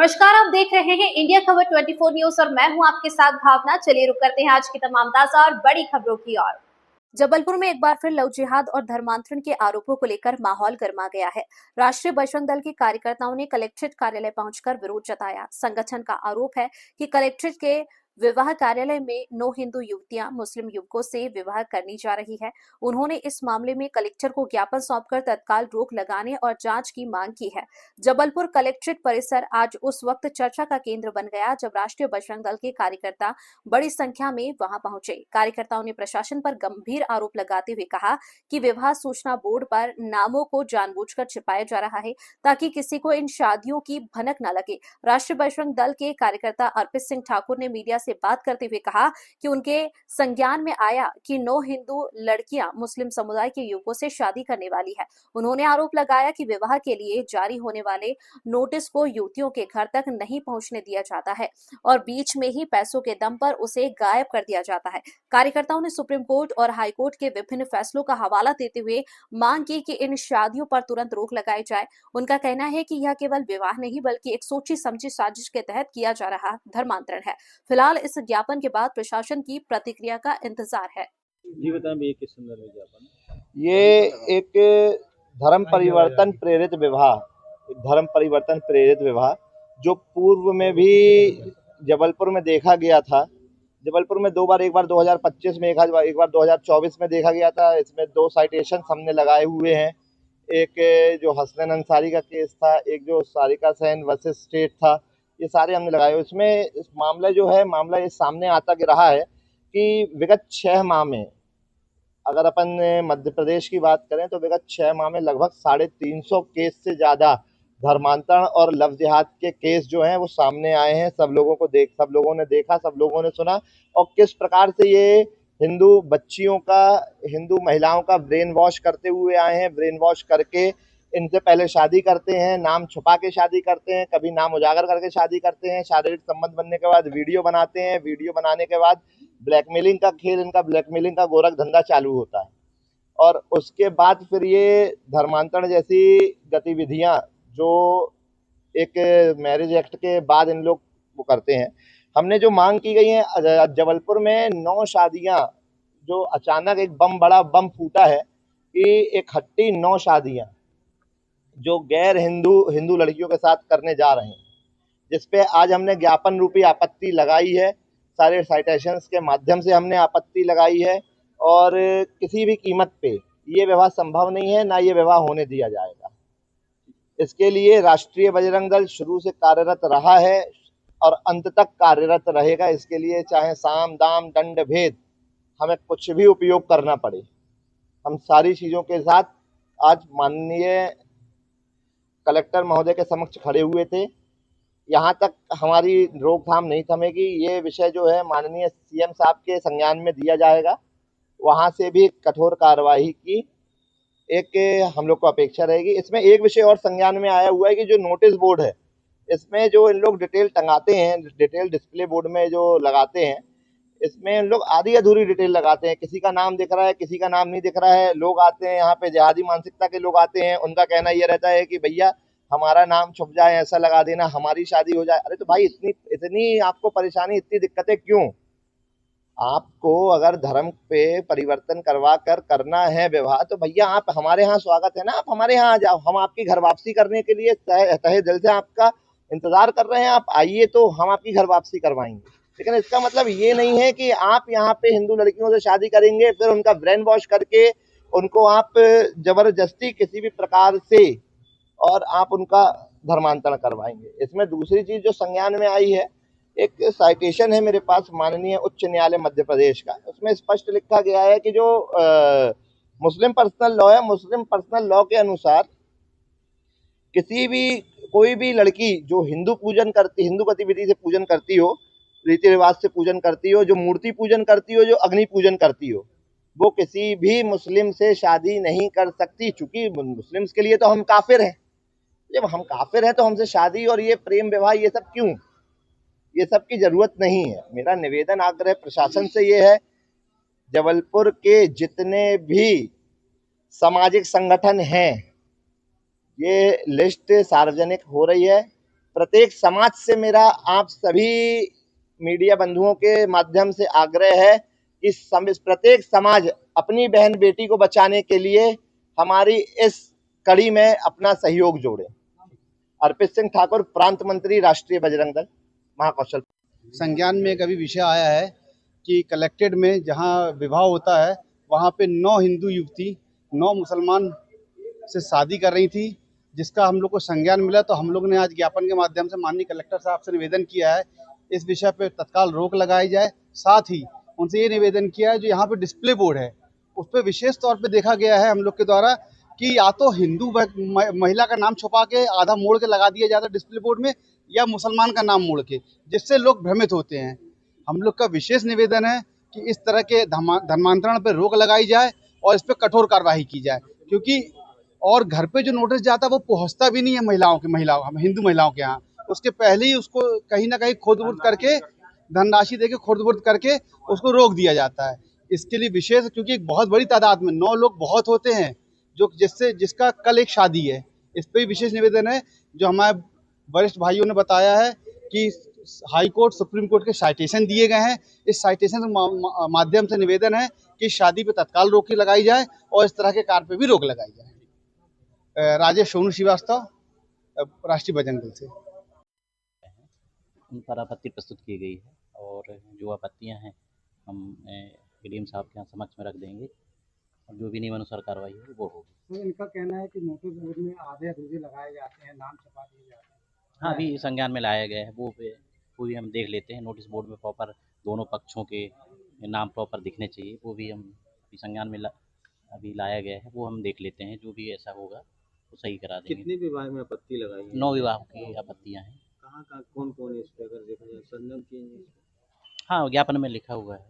नमस्कार, आप देख रहे हैं इंडिया खबर 24 न्यूज और मैं हूं आपके साथ भावना। चलिए रुक करते हैं आज की तमाम ताजा और बड़ी खबरों की ओर। जबलपुर में एक बार फिर लव जिहाद और धर्मांतरण के आरोपों को लेकर माहौल गर्मा गया है। राष्ट्रीय बजरंग दल के कार्यकर्ताओं ने कलेक्ट्रेट कार्यालय पहुंचकर विरोध जताया। संगठन का आरोप है कि कलेक्ट्रेट के विवाह कार्यालय में 9 हिंदू युवतियां मुस्लिम युवकों से विवाह करनी जा रही है। उन्होंने इस मामले में कलेक्टर को ज्ञापन सौंपकर तत्काल रोक लगाने और जांच की मांग की है। जबलपुर कलेक्ट्रेट परिसर आज उस वक्त चर्चा का केंद्र बन गया जब राष्ट्रीय बजरंग दल के कार्यकर्ता बड़ी संख्या में वहां पहुंचे। कार्यकर्ताओं ने प्रशासन पर गंभीर आरोप लगाते हुए कहा कि विवाह सूचना बोर्ड पर नामों को जानबूझकर छिपाया जा रहा है ताकि किसी को इन शादियों की भनक न लगे। राष्ट्रीय बजरंग दल के कार्यकर्ता अर्पित सिंह ठाकुर ने मीडिया से बात करते हुए कहा कि उनके संज्ञान में आया कि 9 हिंदू लड़कियां मुस्लिम समुदाय के युवकों से शादी करने वाली है। उन्होंने आरोप लगाया कि विवाह के लिए जारी होने वाले नोटिस को युवतियों के घर तक नहीं पहुंचने दिया जाता है और बीच में ही पैसों के दम पर उसे गायब कर दिया जाता है। कार्यकर्ताओं ने सुप्रीम कोर्ट और हाई कोर्ट के विभिन्न फैसलों का हवाला देते हुए मांग की कि इन शादियों पर तुरंत रोक लगाई जाए। उनका कहना है कि यह केवल विवाह नहीं बल्कि एक सोची समझी साजिश के तहत किया जा रहा धर्मांतरण है। फिलहाल इस ज्ञापन के बाद प्रशासन की प्रतिक्रिया का इंतजार है। जी बताएं, ये किस संदर्भ में ज्ञापन? ये एक धर्म परिवर्तन प्रेरित विवाह, जो पूर्व में भी जबलपुर में देखा गया था। जबलपुर में 2 बार, एक बार 2025 में, एक बार 2024 में देखा गया था। इसमें 2 साइटेशन हमने लगाए हुए हैं। एक जो हसनैन अंसारी का केस था, एक जो सारिका सहन वर्सेस स्टेट था, ये सारे हमने लगाए हुए। इसमें इस मामला ये सामने आता रहा है कि विगत 6 माह में, अगर अपन मध्य प्रदेश की बात करें तो विगत 6 माह में लगभग 350 केस से ज़्यादा धर्मांतरण और लव जिहाद के केस जो हैं वो सामने आए हैं। सब लोगों ने देखा, सब लोगों ने सुना, और किस प्रकार से ये हिंदू बच्चियों का, हिंदू महिलाओं का ब्रेन वॉश करते हुए आए हैं। ब्रेन वॉश करके इनसे पहले शादी करते हैं, नाम छुपा के शादी करते हैं, कभी नाम उजागर करके शादी करते हैं। शारीरिक संबंध बनने के बाद वीडियो बनाते हैं, वीडियो बनाने के बाद ब्लैकमेलिंग का खेल, इनका ब्लैकमेलिंग का गोरख धंधा चालू होता है। और उसके बाद फिर ये धर्मांतरण जैसी गतिविधियां जो एक मैरिज एक्ट के बाद इन लोग वो करते हैं। हमने जो मांग की गई है, जबलपुर में 9 शादियां, जो अचानक एक बड़ा बम फूटा है कि इकट्ठी 9 शादियां जो गैर हिंदू लड़कियों के साथ करने जा रहे हैं, जिसपे आज हमने ज्ञापन रूपी आपत्ति लगाई है। सारे साइटेशंस के माध्यम से हमने आपत्ति लगाई है और किसी भी कीमत पे ये विवाह संभव नहीं है, ना ये विवाह होने दिया जाएगा। इसके लिए राष्ट्रीय बजरंग दल शुरू से कार्यरत रहा है और अंत तक कार्यरत रहेगा। इसके लिए चाहे साम दाम दंड भेद हमें कुछ भी उपयोग करना पड़े, हम सारी चीज़ों के साथ आज माननीय कलेक्टर महोदय के समक्ष खड़े हुए थे। यहाँ तक हमारी रोकथाम नहीं थमेगी। ये विषय जो है माननीय सीएम साहब के संज्ञान में दिया जाएगा, वहाँ से भी कठोर कार्रवाई की एक हम लोग को अपेक्षा रहेगी। इसमें एक विषय और संज्ञान में आया हुआ है कि जो नोटिस बोर्ड है, इसमें जो इन लोग डिटेल टंगाते हैं, डिटेल डिस्प्ले बोर्ड में जो लगाते हैं, इसमें इन लोग आधी अधूरी डिटेल लगाते हैं। किसी का नाम दिख रहा है, किसी का नाम नहीं दिख रहा है। लोग आते हैं यहाँ पे, जिहादी मानसिकता के लोग आते हैं, उनका कहना ये रहता है कि भैया हमारा नाम छुप जाए, ऐसा लगा देना, हमारी शादी हो जाए। अरे तो भाई इतनी आपको परेशानी, इतनी दिक्कतें क्यों? आपको अगर धर्म पे परिवर्तन करवा कर करना है विवाह, तो भैया आप हमारे यहाँ स्वागत है ना, आप हमारे यहाँ आ जाओ। हम आपकी घर वापसी करने के लिए तहे दिल से आपका इंतजार कर रहे हैं। आप आइए तो हम आपकी घर वापसी करवाएंगे। लेकिन इसका मतलब ये नहीं है कि आप यहाँ पे हिंदू लड़कियों से शादी करेंगे, फिर उनका ब्रेन वॉश करके उनको आप जबरदस्ती किसी भी प्रकार से और आप उनका धर्मांतरण करवाएंगे। इसमें दूसरी चीज जो संज्ञान में आई है, एक साइटेशन है मेरे पास माननीय उच्च न्यायालय मध्य प्रदेश का। उसमें स्पष्ट लिखा गया है कि जो मुस्लिम पर्सनल लॉ है, मुस्लिम पर्सनल लॉ के अनुसार कोई भी लड़की जो हिंदू गतिविधि से पूजन करती हो, रीति रिवाज से पूजन करती हो, जो मूर्ति पूजन करती हो, जो अग्नि पूजन करती हो, वो किसी भी मुस्लिम से शादी नहीं कर सकती। चूंकि मुस्लिम्स के लिए तो हम काफिर हैं, जब हम काफिर हैं तो हमसे शादी और ये प्रेम विवाह ये सब क्यों? ये सब की जरूरत नहीं है। मेरा निवेदन आग्रह प्रशासन से ये है, जबलपुर के जितने भी सामाजिक संगठन हैं, ये लिस्ट सार्वजनिक हो रही है, प्रत्येक समाज से मेरा आप सभी मीडिया बंधुओं के माध्यम से आग्रह है कि प्रत्येक समाज अपनी बहन बेटी को बचाने के लिए हमारी इस कड़ी में अपना सहयोग जोड़े। अर्पित सिंह ठाकुर, प्रांत मंत्री, राष्ट्रीय बजरंग दल, महाकौशल। संज्ञान में एक अभी विषय आया है कि कलेक्टेड में जहां विवाह होता है वहां पे 9 हिंदू युवती 9 मुसलमान से शादी कर रही थी, जिसका हम लोग को संज्ञान मिला। तो हम लोग ने आज ज्ञापन के माध्यम से माननीय कलेक्टर साहब से निवेदन किया है इस विषय पे तत्काल रोक लगाई जाए। साथ ही उनसे ये निवेदन किया है जो यहाँ पे डिस्प्ले बोर्ड है उस पर विशेष तौर पे देखा गया है हम लोग के द्वारा कि या तो हिंदू महिला का नाम छुपा के आधा मोड़ के लगा दिया जाता है डिस्प्ले बोर्ड में, या मुसलमान का नाम मोड़ के, जिससे लोग भ्रमित होते हैं। हम लोग का विशेष निवेदन है कि इस तरह के धर्मांतरण पर रोक लगाई जाए और इस पर कठोर कार्रवाई की जाए, क्योंकि और घर पे जो नोटिस जाता है वो पहुंचता भी नहीं है हिंदू महिलाओं के यहाँ। उसके पहले ही उसको कहीं ना कहीं खुर्द-बुर्द करके धनराशि देके खुर्द-बुर्द करके उसको रोक दिया जाता है। इसके लिए विशेष, क्योंकि एक बहुत बड़ी तादाद में 9 लोग बहुत होते हैं जो जिसका कल एक शादी है, इस पर भी विशेष निवेदन है। जो हमारे वरिष्ठ भाइयों ने बताया है कि हाई कोर्ट, सुप्रीम कोर्ट के साइटेशन दिए गए हैं। इस साइटेशन के माध्यम से निवेदन है कि शादी पे तत्काल रोक लगाई जाए और इस तरह के कार्य पे भी रोक लगाई जाए। राजेश सोनू श्रीवास्तव, राष्ट्रीय बजरंग दल से। उन पर आपत्ति प्रस्तुत की गई है और जो आपत्तियां हैं हम एडीएम साहब के यहाँ समक्ष में रख देंगे और जो भी नियमानुसार कार्रवाई है वो होगी। तो इनका कहना है कि नोटिस बोर्ड में आधे अधूरे लगाए जाते हैं, नाम छपा दिए जाते हैं। हाँ, अभी संज्ञान में लाया गया है, वो भी हम देख लेते हैं। नोटिस बोर्ड में प्रॉपर दोनों पक्षों के नाम प्रॉपर दिखने चाहिए, वो भी हम अभी संज्ञान में अभी लाया गया है, वो हम देख लेते हैं। जो भी ऐसा होगा वो सही करा देंगे। कितने विवाह में आपत्ति लगाई है? 9 विवाह की आपत्तियाँ हैं। कहाँ कौन इस पे अगर देखा जाए संज्ञान किए हैं? हाँ, ज्ञापन में लिखा हुआ है।